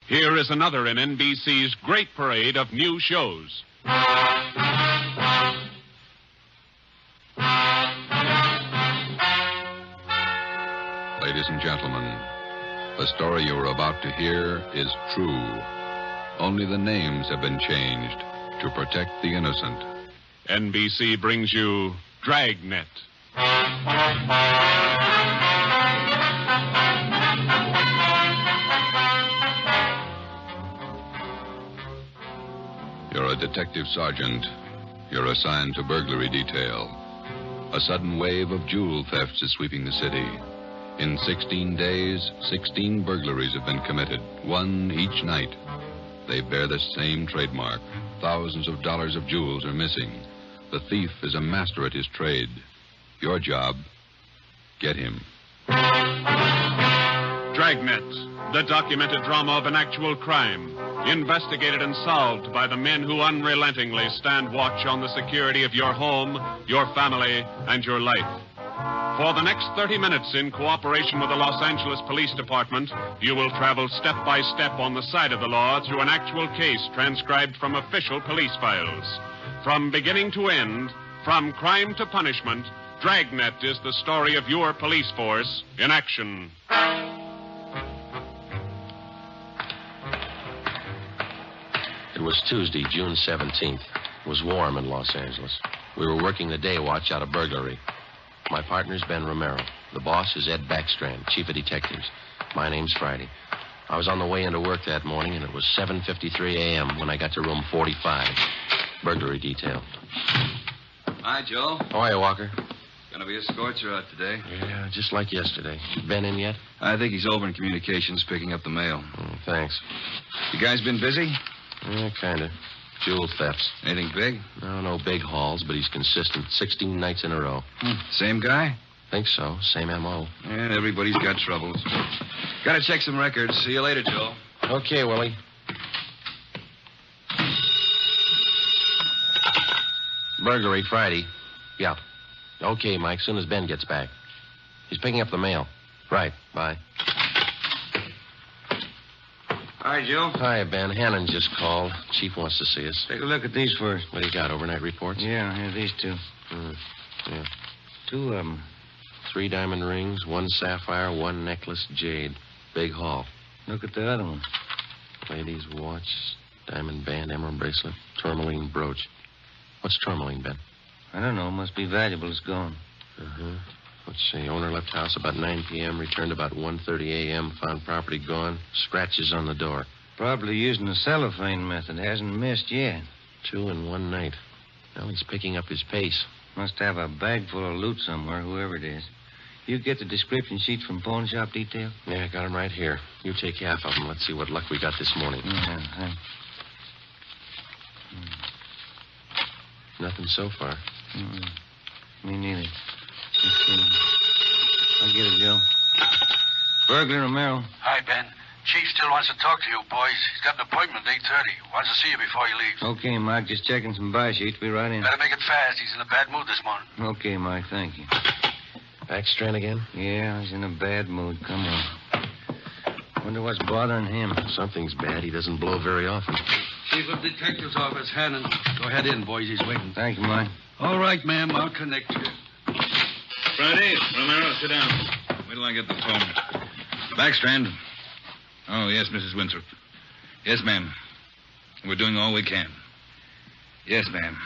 Here is another in NBC's great parade of new shows. Ladies and gentlemen, the story you are about to hear is true. Only the names have been changed to protect the innocent. NBC brings you Dragnet. You're a detective sergeant. You're assigned to burglary detail. A sudden wave of jewel thefts is sweeping the city. In 16 days, 16 burglaries have been committed, one each night. They bear the same trademark. Thousands of dollars of jewels are missing. The thief is a master at his trade. Your job, get him. Dragnet, the documented drama of an actual crime, investigated and solved by the men who unrelentingly stand watch on the security of your home, your family, and your life. For the next 30 minutes, in cooperation with the Los Angeles Police Department, you will travel step by step on the side of the law through an actual case transcribed from official police files. From beginning to end, from crime to punishment, Dragnet is the story of your police force in action. It was Tuesday, June 17th. It was warm in Los Angeles. We were working the day watch out of burglary. My partner's Ben Romero. The boss is Ed Backstrand, chief of detectives. My name's Friday. I was on the way into work that morning, and it was 7:53 a.m. when I got to room 45. Burglary detail. Hi, Joe. How are you, Walker? Gonna be a scorcher out today. Yeah, just like yesterday. Ben in yet? I think he's over in communications picking up the mail. Thanks. You guys been busy? Yeah, kind of. Jewel thefts. Anything big? No big hauls, but he's consistent. 16 nights in a row. Same guy? Think so. Same M.O. Yeah, everybody's got troubles. Gotta check some records. See you later, Joe. Okay, Willie. Burglary Friday. Yeah. Okay, Mike, soon as Ben gets back. He's picking up the mail. Right, bye. Hi, Joe. Hi, Ben. Hannon just called. Chief wants to see us. Take a look at these first. What do you got, overnight reports? Yeah, here, these two. Yeah. 2 of them. 3 diamond rings, 1 sapphire, 1 necklace, jade. Big haul. Look at the other one. Lady's watch, diamond band, emerald bracelet, tourmaline brooch. What's tourmaline, Ben? I don't know. Must be valuable. It's gone. Let's see. Owner left house about 9 p.m., returned about 1:30 a.m., found property gone, scratches on the door. Probably using the cellophane method. Hasn't missed yet. 2 in one night. Well, he's picking up his pace. Must have a bag full of loot somewhere, whoever it is. You get the description sheets from pawn shop detail? Yeah, I got them right here. You take half of them. Let's see what luck we got this morning. Yeah. Nothing so far. Me neither. I'll get it, Joe. Burglar Romero. Hi, Ben. Chief still wants to talk to you, boys. He's got an appointment at 8:30. Wants to see you before he leaves. Okay, Mike. Just checking some buy sheets. Be right in. Better make it fast. He's in a bad mood this morning. Okay, Mike. Thank you. Backstrand again? Yeah, he's in a bad mood. Come on. Wonder what's bothering him. Something's bad. He doesn't blow very often. Chief of Detective's Office, Hannon. Go ahead in, boys. He's waiting. Thank you, Mike. All right, ma'am. I'll connect you. Friday, Romero, sit down. Wait till I get the phone. Backstrand. Oh, yes, Mrs. Winthrop. Yes, ma'am. We're doing all we can. Yes, ma'am.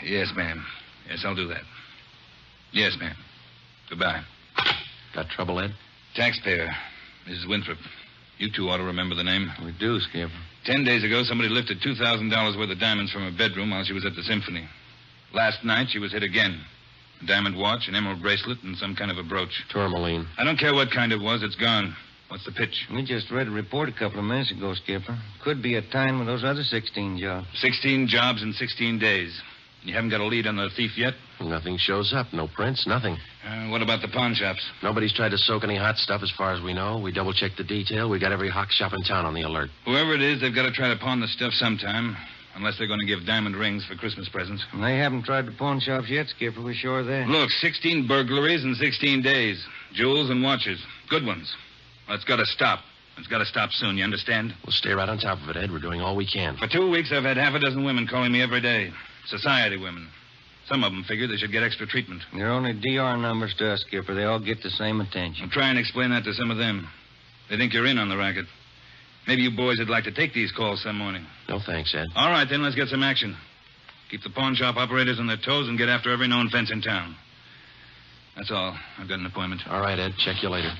Yes, ma'am. Yes, I'll do that. Yes, ma'am. Goodbye. Got trouble, Ed? Taxpayer, Mrs. Winthrop. You two ought to remember the name. We do, Skipper. 10 days ago, somebody lifted $2,000 worth of diamonds from her bedroom while she was at the symphony. Last night, she was hit again. A diamond watch, an emerald bracelet, and some kind of a brooch. Tourmaline. I don't care what kind it was. It's gone. What's the pitch? We just read a report a couple of minutes ago, Skipper. Could be a tie with those other 16 jobs. 16 jobs in 16 days. You haven't got a lead on the thief yet? Nothing shows up. No prints, nothing. What about the pawn shops? Nobody's tried to soak any hot stuff as far as we know. We double-checked the detail. We got every hawk shop in town on the alert. Whoever it is, they've got to try to pawn the stuff sometime. Unless they're going to give diamond rings for Christmas presents. And they haven't tried the pawn shops yet, Skipper. We're sure of that. Look, 16 burglaries in 16 days. Jewels and watches. Good ones. Well, it's got to stop. It's got to stop soon, you understand? We'll stay right on top of it, Ed. We're doing all we can. For 2 weeks, I've had half a dozen women calling me every day. Society women. Some of them figure they should get extra treatment. They're only DR numbers to us, Skipper. They all get the same attention. I'll try and explain that to some of them. They think you're in on the racket. Maybe you boys would like to take these calls some morning. No thanks, Ed. All right, then, let's get some action. Keep the pawn shop operators on their toes and get after every known fence in town. That's all. I've got an appointment. All right, Ed. Check you later.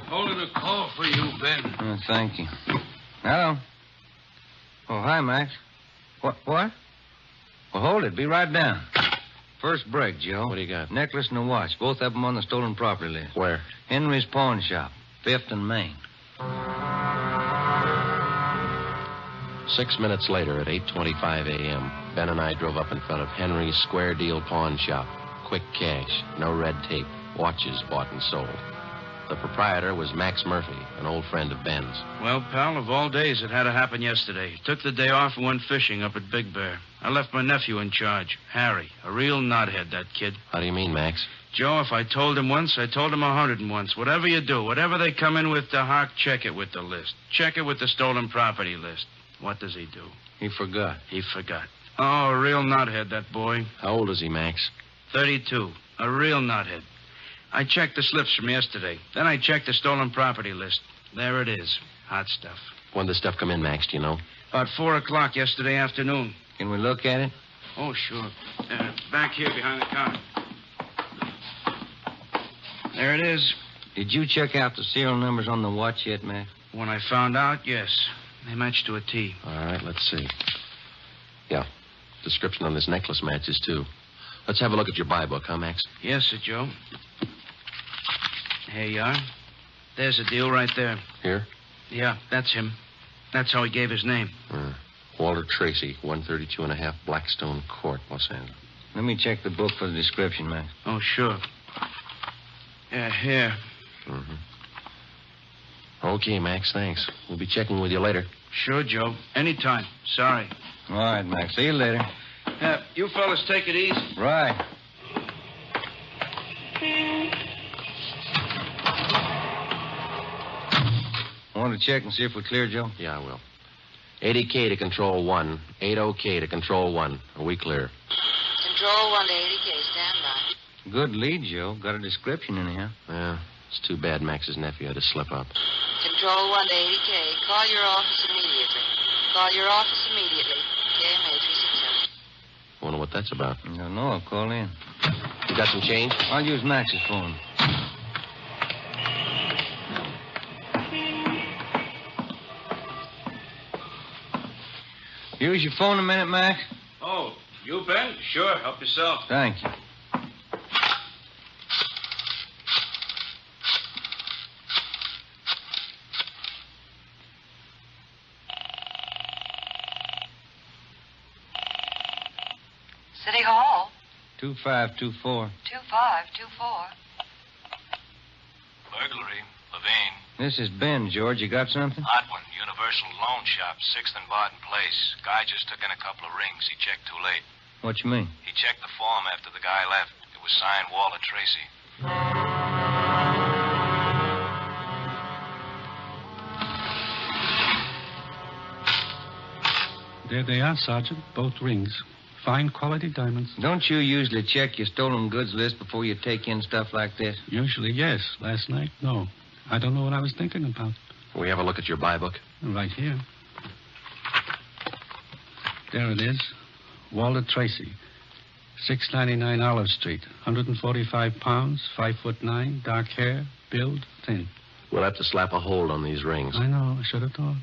Holding a call for you, Ben. Oh, thank you. Hello. Oh, hi, Max. What? Well, hold it. Be right down. First break, Joe. What do you got? Necklace and a watch. Both of them on the stolen property list. Where? Henry's pawn shop. 5th and Main. 6 minutes later, at 8:25 a.m., Ben and I drove up in front of Henry's Square Deal Pawn Shop. Quick cash, no red tape, watches bought and sold. The proprietor was Max Murphy, an old friend of Ben's. Well, pal, of all days, it had to happen yesterday. Took the day off and went fishing up at Big Bear. I left my nephew in charge, Harry. A real knothead, that kid. How do you mean, Max? Joe, if I told him once, I told him 101. Whatever you do, whatever they come in with to Hawk, check it with the list. Check it with the stolen property list. What does he do? He forgot. He forgot. Oh, a real knothead, that boy. How old is he, Max? 32. A real knothead. I checked the slips from yesterday. Then I checked the stolen property list. There it is. Hot stuff. When did the stuff come in, Max? Do you know? About 4 o'clock yesterday afternoon. Can we look at it? Oh, sure. Back here behind the counter. There it is. Did you check out the serial numbers on the watch yet, Max? When I found out, yes. They matched to a T. All right, let's see. Yeah. Description on this necklace matches, too. Let's have a look at your buy book, huh, Max? Yes, sir, Joe. Here you are. There's the deal right there. Here? Yeah, that's him. That's how he gave his name. Walter Tracy, 132.5 Blackstone Court, Los Angeles. Let me check the book for the description, Max. Oh, sure. Yeah, here. Mm-hmm. Okay, Max, thanks. We'll be checking with you later. Sure, Joe. Anytime. Sorry. All right, Max. See you later. You fellas take it easy. Right. Want to check and see if we're clear, Joe? Yeah, I will. 80K to Control 1. 80K to Control 1. Are we clear? Control 1 to 80K. Stand by. Good lead, Joe. Got a description anyhow. Yeah, it's too bad Max's nephew had to slip up. Control 1 to 80K. Call your office immediately. Call your office immediately. KMA 367. Wonder what that's about. I don't know. I'll call in. You got some change? I'll use Max's phone. Use your phone a minute, Max. Oh, you, Ben? Sure. Help yourself. Thank you. City Hall. 2524. 2524. Burglary. Levine. This is Ben, George. You got something? Hot one. Universal Loan Shop, 6th and Barton Place. Guy just took in a couple of rings. He checked too late. What you mean? He checked the form after the guy left. It was signed Walter Tracy. There they are, Sergeant. Both rings. Fine quality diamonds. Don't you usually check your stolen goods list before you take in stuff like this? Usually, yes. Last night, no. I don't know what I was thinking about. Will we have a look at your buy book? Right here. There it is. Walter Tracy. 699 Olive Street. 145 pounds, 5'9", dark hair, build, thin. We'll have to slap a hold on these rings. I know. I should have thought.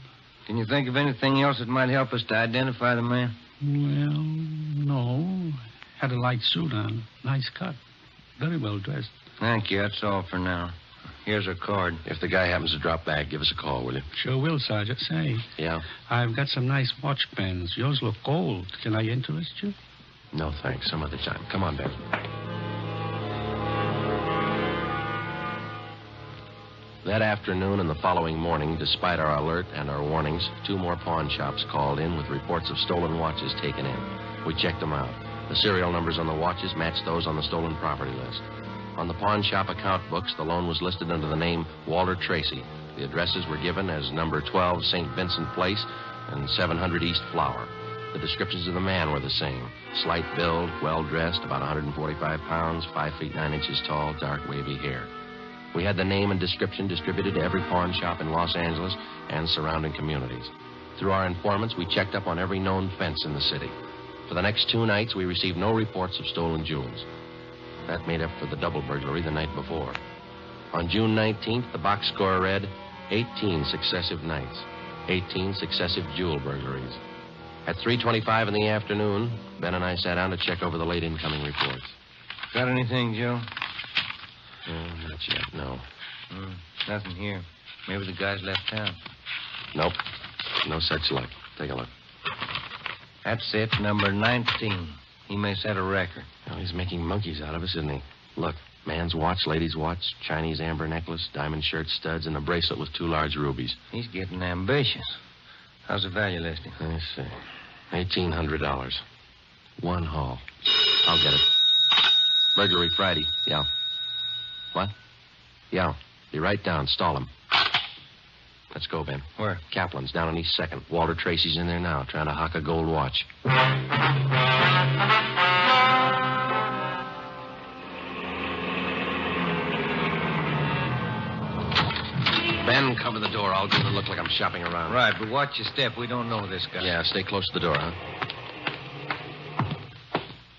Can you think of anything else that might help us to identify the man? Well, no. Had a light suit on. Nice cut. Very well dressed. Thank you. That's all for now. Here's a card. If the guy happens to drop back, give us a call, will you? Sure will, Sergeant. Say. Yeah? I've got some nice watch bands. Yours look gold. Can I interest you? No, thanks. Some other time. Come on, Ben. That afternoon and the following morning, despite our alert and our warnings, 2 more pawn shops called in with reports of stolen watches taken in. We checked them out. The serial numbers on the watches matched those on the stolen property list. On the pawn shop account books, the loan was listed under the name Walter Tracy. The addresses were given as number 12 St. Vincent Place and 700 East Flower. The descriptions of the man were the same. Slight build, well-dressed, about 145 pounds, 5 feet 9 inches tall, dark wavy hair. We had the name and description distributed to every pawn shop in Los Angeles and surrounding communities. Through our informants, we checked up on every known fence in the city. For the next 2 nights, we received no reports of stolen jewels. That made up for the double burglary the night before. On June 19th, the box score read 18 successive nights, 18 successive jewel burglaries. At 3:25 in the afternoon, Ben and I sat down to check over the late incoming reports. Got anything, Joe? Not yet, no. Nothing here. Maybe the guys left town. Nope. No such luck. Take a look. That's it, number 19. He may set a record. Well, he's making monkeys out of us, isn't he? Look, man's watch, lady's watch, Chinese amber necklace, diamond shirt studs, and a bracelet with 2 large rubies. He's getting ambitious. How's the value listing? Let's see. $1,800. 1 haul. I'll get it. Burglary Friday. Yeah. What? Yeah. Be right down. Stall him. Let's go, Ben. Where? Kaplan's down on East 2nd. Walter Tracy's in there now, trying to hock a gold watch. Ben, cover the door. I'll give it a look like I'm shopping around. Right, but watch your step. We don't know this guy. Yeah, stay close to the door, huh?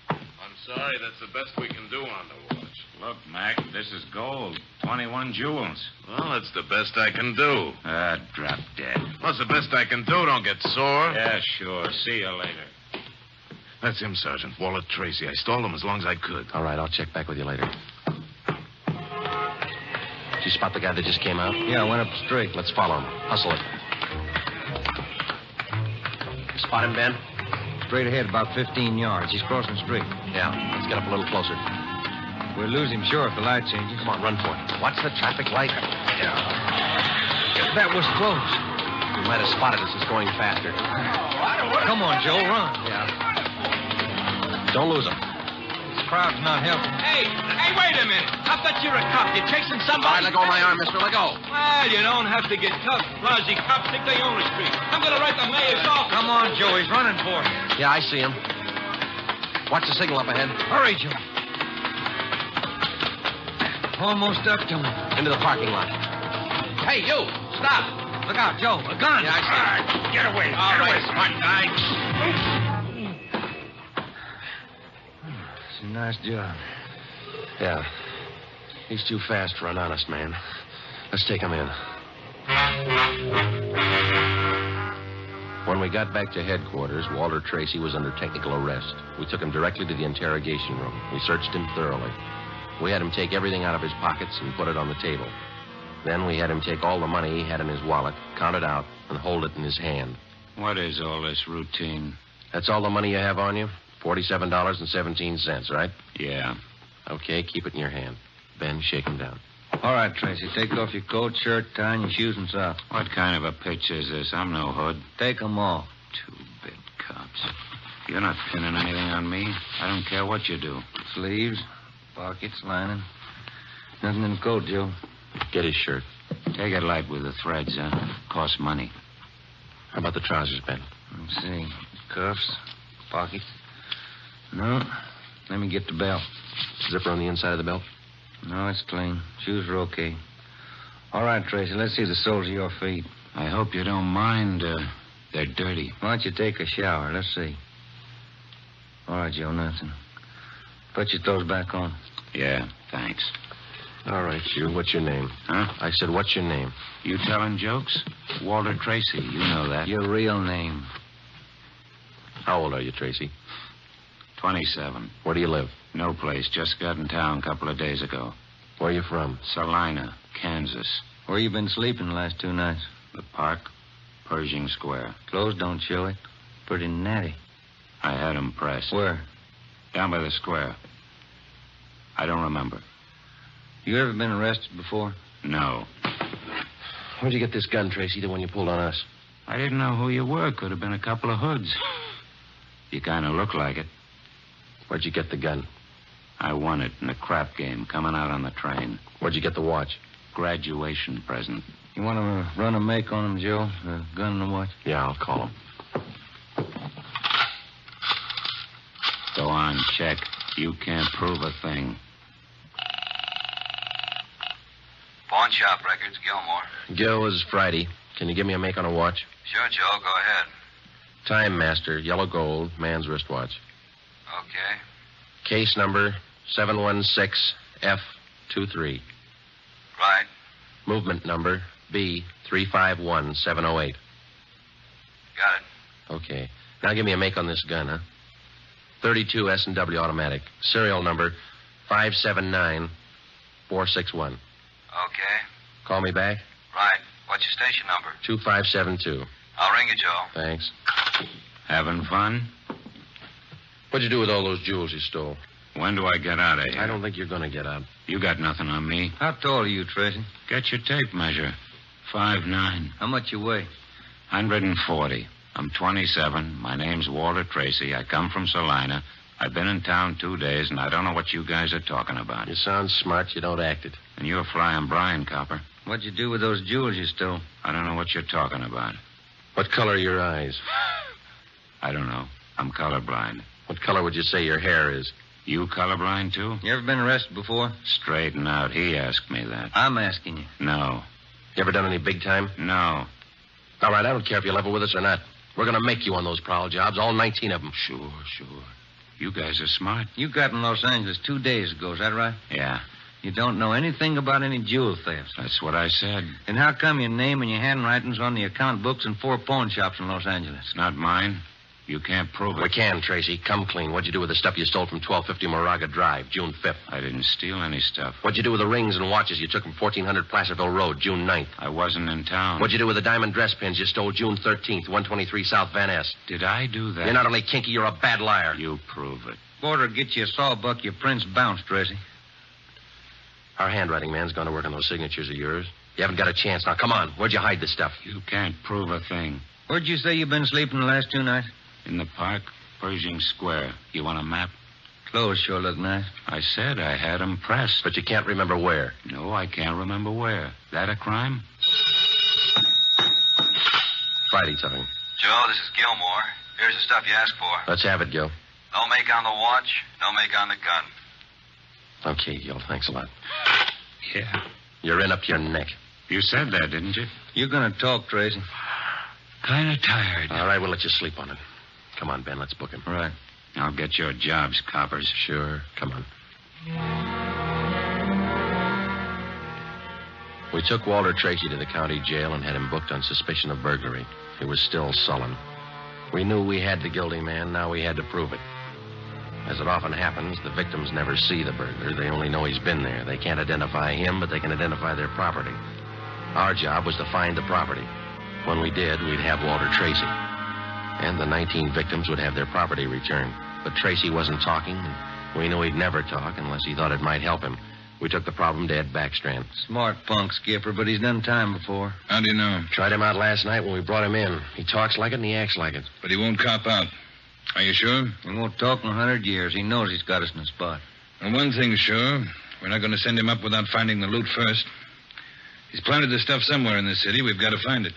I'm sorry, that's the best we can do on the watch. Look, Mac, this is gold. 21 jewels. Well, that's the best I can do. Drop dead. What's the best I can do? Don't get sore. Yeah, sure. See you later. That's him, Sergeant. Walter Tracy. I stalled him as long as I could. All right, I'll check back with you later. Did you spot the guy that just came out? Yeah, I went up the street. Let's follow him. Hustle it. Spot him, Ben? Straight ahead, about 15 yards. He's crossing the street. Yeah, let's get up a little closer. We'll lose him sure if the light changes. Come on, run for it. Watch the traffic light. Yeah. That was close. You might have spotted us. It's going faster. Come on, Joe, run. Yeah. Don't lose him. This crowd's not helping. Hey, wait a minute. I bet you're a cop. You're chasing All somebody. right, let go of my arm, mister. Let go. Well, you don't have to get tough. Lousy cops think they own the street. I'm going to write the mayor's office. Come on, Joe. He's running for it. Yeah, I see him. Watch the signal up ahead. Hurry, Joe. Almost up to him. Into the parking lot. Hey, you! Stop! Look out, Joe. A gun. Yeah, I see him. Get away. All right, smart guy. It's a nice job. Yeah. He's too fast for an honest man. Let's take him in. When we got back to headquarters, Walter Tracy was under technical arrest. We took him directly to the interrogation room. We searched him thoroughly. We had him take everything out of his pockets and put it on the table. Then we had him take all the money he had in his wallet, count it out, and hold it in his hand. What is all this routine? That's all the money you have on you? $47.17, right? Yeah. Okay, keep it in your hand. Ben, shake him down. All right, Tracy. Take off your coat, shirt, tie, and your shoes and socks. What kind of a pitch is this? I'm no hood. Take them off. 2-bit cops. You're not pinning anything on me. I don't care what you do. Sleeves, pockets, lining. Nothing in the coat, Joe. Get his shirt. Take it light with the threads, huh? Costs money. How about the trousers, Ben? Let's see. Cuffs, pockets. No. Let me get the belt. Zipper on the inside of the belt? No, it's clean. Shoes are okay. All right, Tracy, let's see the soles of your feet. I hope you don't mind. They're dirty. Why don't you take a shower? Let's see. All right, Joe, nothing. Put your toes back on. Yeah, thanks. All right, you. What's your name? Huh? I said, what's your name? You telling jokes? Walter Tracy. You know that. Your real name. How old are you, Tracy? 27. Where do you live? No place. Just got in town a couple of days ago. Where are you from? Salina, Kansas. Where you been sleeping the last 2 nights? The park, Pershing Square. Clothes don't show it. Pretty natty. I had 'em pressed. Where? Down by the square. I don't remember. You ever been arrested before? No. Where'd you get this gun, Tracy, the one you pulled on us? I didn't know who you were. Could have been a couple of hoods. You kind of look like it. Where'd you get the gun? I won it in a crap game coming out on the train. Where'd you get the watch? Graduation present. You want to run a make on him, Joe? The gun and the watch? Yeah, I'll call him. Go on, check. You can't prove a thing. Pawn shop records, Gilmore. Gil, this is Friday. Can you give me a make on a watch? Sure, Joe. Go ahead. Time Master, yellow gold, man's wristwatch. Okay. Case number 716F23. Right. Movement number B351708. Got it. Okay. Now give me a make on this gun, huh? 32 S&W automatic. Serial number 579461. Okay. Call me back? Right. What's your station number? 2572. I'll ring you, Joe. Thanks. Having fun? What'd you do with all those jewels you stole? When do I get out of here? I don't think you're going to get out. You got nothing on me. How tall are you, Tracy? Get your tape measure. 5'9". How much you weigh? 140. I'm 27. My name's Walter Tracy. I come from Salina. I've been in town 2 days, and I don't know what you guys are talking about. You sound smart. You don't act it. And you're flying Brian, copper. What'd you do with those jewels you stole? I don't know what you're talking about. What color are your eyes? I don't know. I'm colorblind. What color would you say your hair is? You colorblind, too? You ever been arrested before? Straighten out. He asked me that. I'm asking you. No. You ever done any big time? No. All right, I don't care if you level with us or not. We're going to make you on those prowl jobs, all 19 of them. Sure. You guys are smart. You got in Los Angeles 2 days ago, is that right? Yeah. You don't know anything about any jewel thefts. That's what I said. And how come your name and your handwriting's on the account books in 4 pawn shops in Los Angeles? It's not mine. You can't prove it. We can, Tracy. Come clean. What'd you do with the stuff you stole from 1250 Moraga Drive, June 5th? I didn't steal any stuff. What'd you do with the rings and watches you took from 1400 Placerville Road, June 9th? I wasn't in town. What'd you do with the diamond dress pins you stole June 13th, 123 South Van Ness? Did I do that? You're not only kinky, you're a bad liar. You prove it. Border get you a sawbuck, your prints bounce, Tracy. Our handwriting man's gone to work on those signatures of yours. You haven't got a chance. Now, come on. Where'd you hide this stuff? You can't prove a thing. Where'd you say you've been sleeping the last 2 nights? In the park, Pershing Square. You want a map? Clothes sure look nice. I said I had 'em pressed. But you can't remember where. No, I can't remember where. That a crime? Friday talking. Joe, this is Gilmore. Here's the stuff you asked for. Let's have it, Gil. No make on the watch, no make on the gun. Okay, Gil. Thanks a lot. Yeah. You're in up to your neck. You said that, didn't you? You're going to talk, Tracy. Kind of tired. All right, we'll let you sleep on it. Come on, Ben. Let's book him. Right. I'll get your jobs, coppers. Sure. Come on. We took Walter Tracy to the county jail and had him booked on suspicion of burglary. He was still sullen. We knew we had the guilty man. Now we had to prove it. As it often happens, the victims never see the burglar. They only know he's been there. They can't identify him, but they can identify their property. Our job was to find the property. When we did, we'd have Walter Tracy. And the 19 victims would have their property returned. But Tracy wasn't talking, and we knew he'd never talk unless he thought it might help him. We took the problem to Ed Backstrand. Smart punk, Skipper, but he's done time before. How do you know? Tried him out last night when we brought him in. He talks like it and he acts like it. But he won't cop out. Are you sure? He won't talk in 100 years. He knows he's got us in a spot. Well, one thing's sure. We're not going to send him up without finding the loot first. He's planted the stuff somewhere in this city. We've got to find it.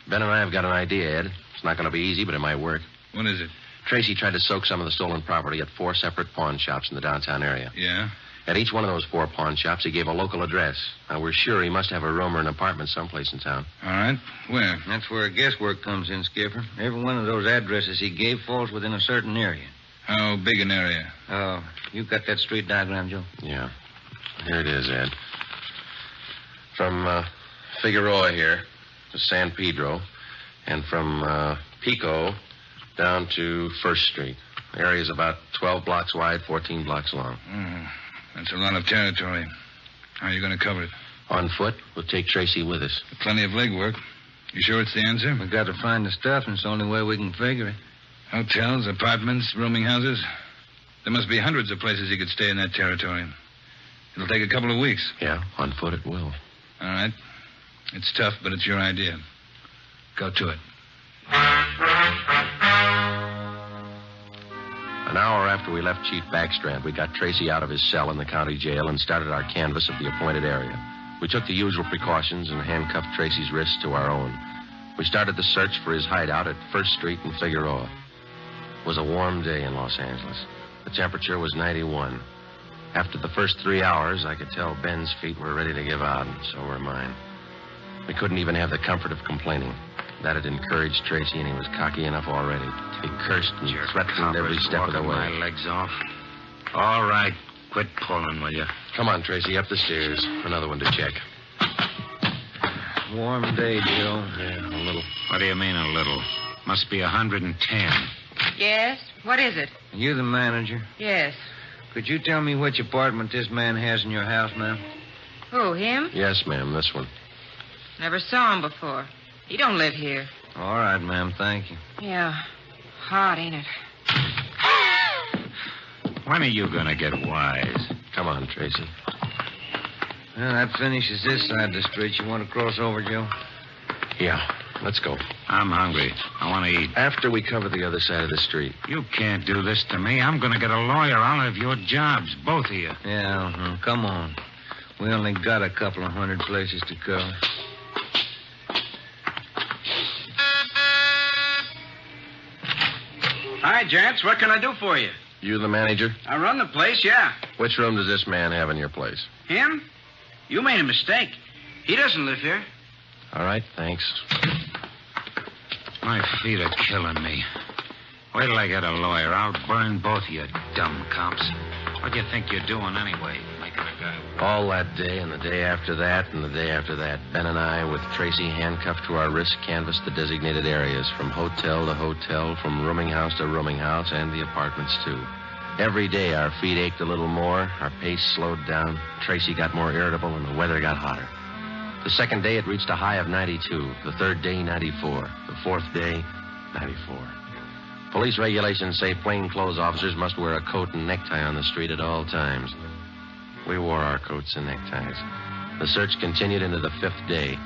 Ben and I have got an idea, Ed. It's not going to be easy, but it might work. What is it? Tracy tried to soak some of the stolen property at 4 separate pawn shops in the downtown area. Yeah? At each one of those 4 pawn shops, he gave a local address. Now, we're sure he must have a room or an apartment someplace in town. All right. Where? That's where guesswork comes in, Skipper. Every one of those addresses he gave falls within a certain area. How big an area? Oh, you got that street diagram, Joe? Yeah. Here it is, Ed. From Figueroa here to San Pedro, and from Pico down to First Street. The area's about 12 blocks wide, 14 blocks long. That's a lot of territory. How are you going to cover it? On foot. We'll take Tracy with us. Plenty of legwork. You sure it's the answer? We got to find the stuff, and it's the only way we can figure it. Hotels, apartments, rooming houses. There must be hundreds of places he could stay in that territory. It'll take a couple of weeks. Yeah, on foot it will. All right. It's tough, but it's your idea. Go to it. An hour after we left Chief Backstrand, we got Tracy out of his cell in the county jail and started our canvass of the appointed area. We took the usual precautions and handcuffed Tracy's wrists to our own. We started the search for his hideout at 1st Street and Figueroa. It was a warm day in Los Angeles. The temperature was 91. After the first 3 hours, I could tell Ben's feet were ready to give out, and so were mine. We couldn't even have the comfort of complaining. That had encouraged Tracy, and he was cocky enough already. He cursed and threatened every step of the way. My legs off. All right. Quit pulling, will you? Come on, Tracy, up the stairs. Another one to check. Warm day, Joe. Yeah, a little. What do you mean, a little? Must be 110. Yes? What is it? You the manager? Yes. Could you tell me which apartment this man has in your house, ma'am? Who, him? Yes, ma'am, this one. Never saw him before. He don't live here. All right, ma'am, thank you. Yeah. Hot, ain't it? When are you going to get wise? Come on, Tracy. Well, that finishes this side of the street. You want to cross over, Joe? Yeah, let's go. I'm hungry. I want to eat. After we cover the other side of the street. You can't do this to me. I'm going to get a lawyer. I'll have your jobs, both of you. Yeah, come on. We only got a couple of hundred places to cover. Hi, gents. What can I do for you? You the manager? I run the place, yeah. Which room does this man have in your place? Him? You made a mistake. He doesn't live here. All right, thanks. My feet are killing me. Wait till I get a lawyer. I'll burn both of you dumb cops. What do you think you're doing anyway? Making a guy... All that day and the day after that and the day after that, Ben and I, with Tracy handcuffed to our wrists, canvassed the designated areas from hotel to hotel, from rooming house to rooming house, and the apartments, too. Every day our feet ached a little more, our pace slowed down, Tracy got more irritable, and the weather got hotter. The second day, it reached a high of 92. The third day, 94. The fourth day, 94. Police regulations say plainclothes officers must wear a coat and necktie on the street at all times. We wore our coats and neckties. The search continued into the fifth day.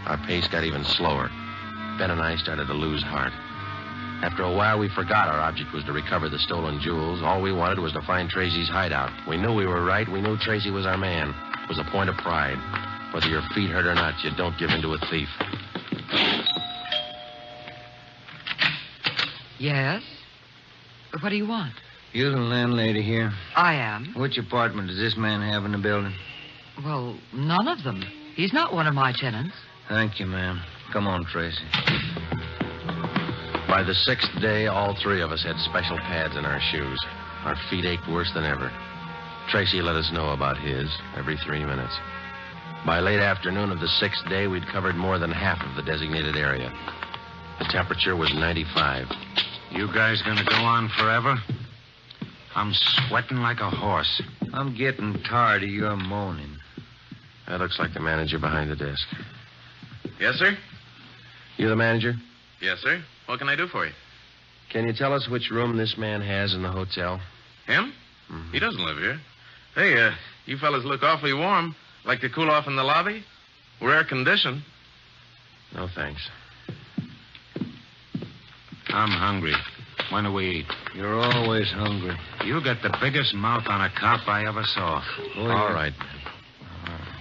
Our pace got even slower. Ben and I started to lose heart. After a while, we forgot our object was to recover the stolen jewels. All we wanted was to find Tracy's hideout. We knew we were right. We knew Tracy was our man. It was a point of pride. Whether your feet hurt or not, you don't give in to a thief. Yes? What do you want? You the landlady here? I am. Which apartment does this man have in the building? Well, none of them. He's not one of my tenants. Thank you, ma'am. Come on, Tracy. By the sixth day, all three of us had special pads in our shoes. Our feet ached worse than ever. Tracy let us know about his every 3 minutes. By late afternoon of the sixth day, we'd covered more than half of the designated area. The temperature was 95. You guys gonna go on forever? I'm sweating like a horse. I'm getting tired of your moaning. That looks like the manager behind the desk. Yes, sir? You the manager? Yes, sir. What can I do for you? Can you tell us which room this man has in the hotel? Him? Mm-hmm. He doesn't live here. Hey, you fellas look awfully warm. Like to cool off in the lobby? We're air-conditioned. No, thanks. I'm hungry. When do we eat? You're always hungry. You got the biggest mouth on a cop I ever saw. Oh, All yeah. right.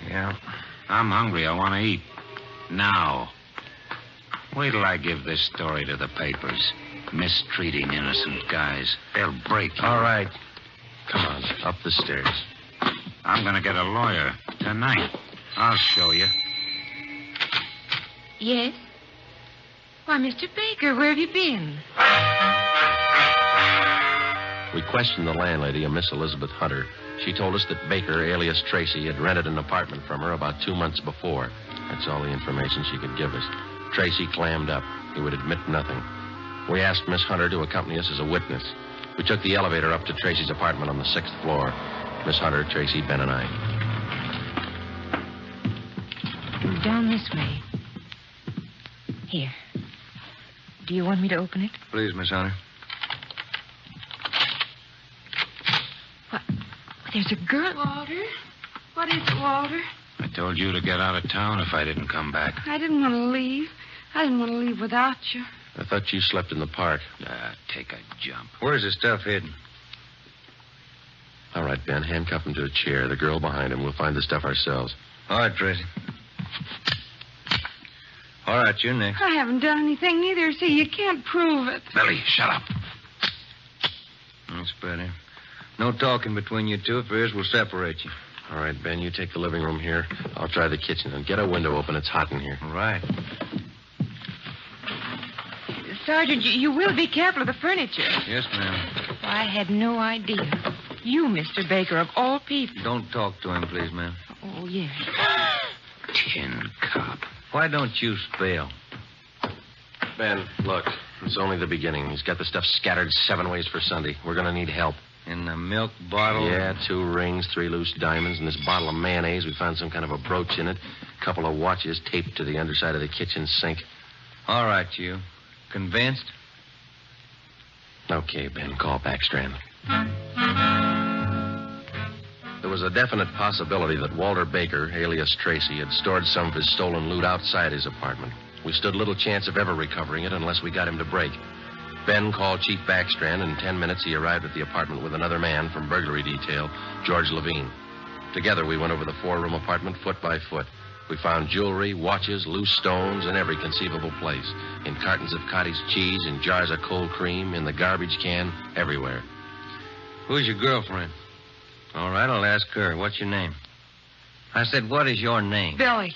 Yeah. I'm hungry. I want to eat. Now. Wait till I give this story to the papers. Mistreating innocent guys. They'll break you. All right. Come on, up the stairs. I'm going to get a lawyer tonight. I'll show you. Yes? Why, Mr. Baker, where have you been? We questioned the landlady, a Miss Elizabeth Hunter. She told us that Baker, alias Tracy, had rented an apartment from her about 2 months before. That's all the information she could give us. Tracy clammed up. He would admit nothing. We asked Miss Hunter to accompany us as a witness. We took the elevator up to Tracy's apartment on the 6th floor. Miss Hunter, Tracy, Ben, and I. Down this way. Here. Do you want me to open it? Please, Miss Hunter. What? There's a girl. Walter? What is it, Walter? I told you to get out of town if I didn't come back. I didn't want to leave. I didn't want to leave without you. I thought you slept in the park. Take a jump. Where's the stuff hidden? All right, Ben, handcuff him to a chair. The girl behind him. We'll find the stuff ourselves. All right, Tracy. All right, you next. I haven't done anything neither. See, you can't prove it. Billy, shut up. That's better. No talking between you two. If there is, we'll separate you. All right, Ben, you take the living room here. I'll try the kitchen. And get a window open. It's hot in here. All right. Sergeant, you will be careful of the furniture. Yes, ma'am. I had no idea. You, Mr. Baker, of all people. Don't talk to him, please, ma'am. Oh, yes. Tin cop. Why don't you spell? Ben, look. It's only the beginning. He's got the stuff scattered 7 ways for Sunday. We're going to need help. In the milk bottle? Yeah, 2 rings, 3 loose diamonds, and this bottle of mayonnaise. We found some kind of a brooch in it. A couple of watches taped to the underside of the kitchen sink. All right, you. Convinced? Okay, Ben, call Backstrand. There was a definite possibility that Walter Baker, alias Tracy, had stored some of his stolen loot outside his apartment. We stood little chance of ever recovering it unless we got him to break. Ben called Chief Backstrand, and in 10 minutes he arrived at the apartment with another man from burglary detail, George Levine. Together we went over the 4-room apartment foot by foot. We found jewelry, watches, loose stones in every conceivable place. In cartons of cottage cheese, in jars of cold cream, in the garbage can, everywhere. Who's your girlfriend? All right, I'll ask her. What's your name? I said, what is your name? Billy.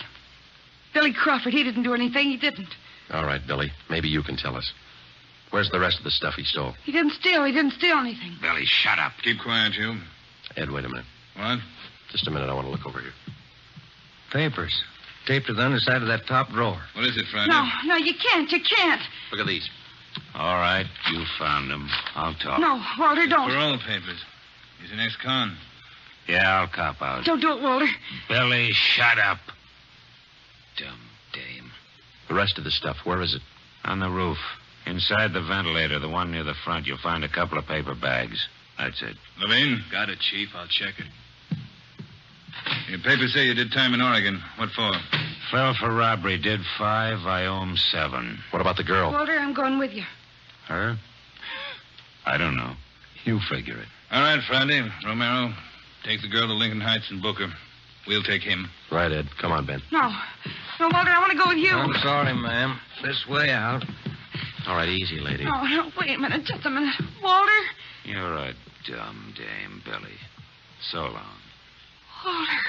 Billy Crawford. He didn't do anything. He didn't. All right, Billy. Maybe you can tell us. Where's the rest of the stuff he stole? He didn't steal. He didn't steal anything. Billy, shut up. Keep quiet, you. Ed, wait a minute. What? Just a minute. I want to look over here. Papers. Taped to the underside of that top drawer. What is it, Friday? No, you can't. You can't. Look at these. All right, you found them. I'll talk. No, Walter, don't. Parole papers. He's an ex-con. Yeah, I'll cop out. Don't do it, Walter. Billy, shut up. Dumb dame. The rest of the stuff, where is it? On the roof. Inside the ventilator, the one near the front, you'll find a couple of paper bags. That's it. Levine? Got it, Chief. I'll check it. Your papers say you did time in Oregon. What for? Fell for robbery. Did 5. I owe him 7. What about the girl? Walter, I'm going with you. Her? I don't know. You figure it. All right, Friday. Romero, take the girl to Lincoln Heights and book her. We'll take him. Right, Ed. Come on, Ben. No, Walter, I want to go with you. I'm sorry, ma'am. This way out. All right, easy, lady. No, wait a minute. Just a minute. Walter? You're a dumb dame, Billy. So long. Walter.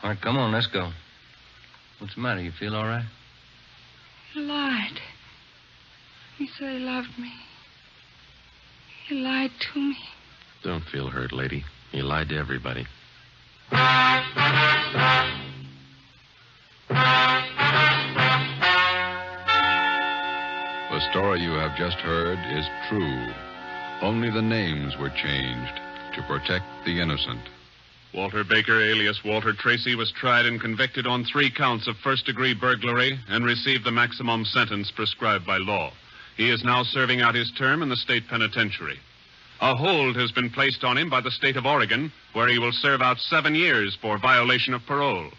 All right, come on, let's go. What's the matter? You feel all right? He lied. He said he loved me. He lied to me. Don't feel hurt, lady. He lied to everybody. The story you have just heard is true. Only the names were changed to protect the innocent. Walter Baker, alias Walter Tracy, was tried and convicted on 3 counts of first-degree burglary and received the maximum sentence prescribed by law. He is now serving out his term in the state penitentiary. A hold has been placed on him by the state of Oregon, where he will serve out 7 years for violation of parole.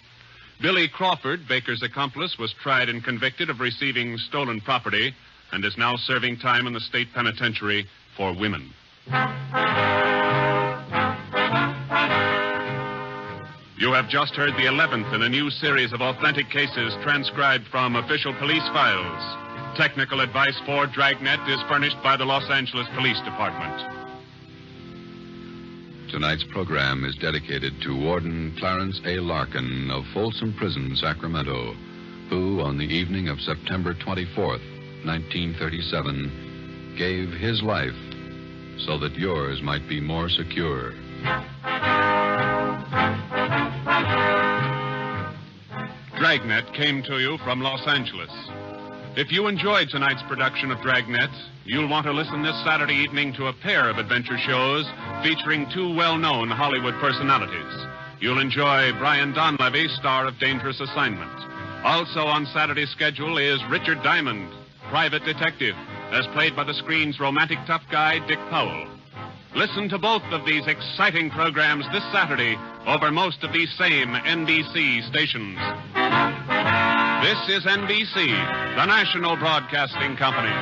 Billy Crawford, Baker's accomplice, was tried and convicted of receiving stolen property and is now serving time in the state penitentiary for women. You have just heard the 11th in a new series of authentic cases transcribed from official police files. Technical advice for Dragnet is furnished by the Los Angeles Police Department. Tonight's program is dedicated to Warden Clarence A. Larkin of Folsom Prison, Sacramento, who, on the evening of September 24th, 1937, gave his life so that yours might be more secure. Dragnet came to you from Los Angeles. If you enjoyed tonight's production of Dragnet, you'll want to listen this Saturday evening to a pair of adventure shows featuring 2 well-known Hollywood personalities. You'll enjoy Brian Donlevy, star of Dangerous Assignment. Also on Saturday's schedule is Richard Diamond, private detective, as played by the screen's romantic tough guy, Dick Powell. Listen to both of these exciting programs this Saturday over most of these same NBC stations. This is NBC, the national broadcasting company.